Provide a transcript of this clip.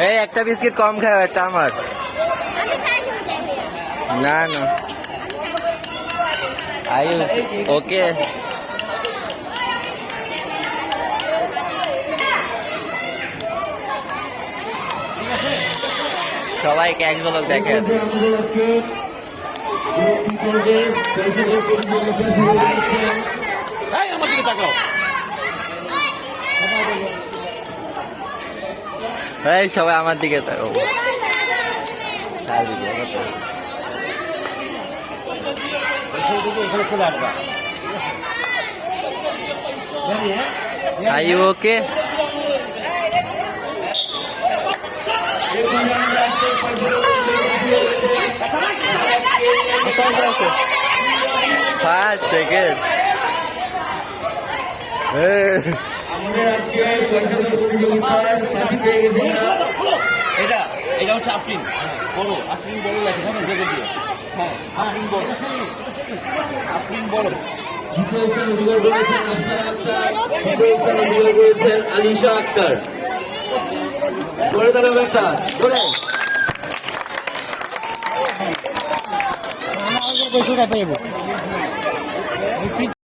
এই একটা বিস্কিট কম খাও, একটা আমার। না না আয়ু ওকে। সবাইকে এক ঝলক দেখে। এই সবাই আমার দিকে তাকাও। Are you okay? Five seconds. এটা এটা হচ্ছে আফরিন বড়, আফরিন বড় লাগে হ্যাঁ দেখে দিও। হ্যাঁ আফরিন বড়, আফরিন বড়। আলিশা আক্তার করে দাঁড়াবে একটা ধরে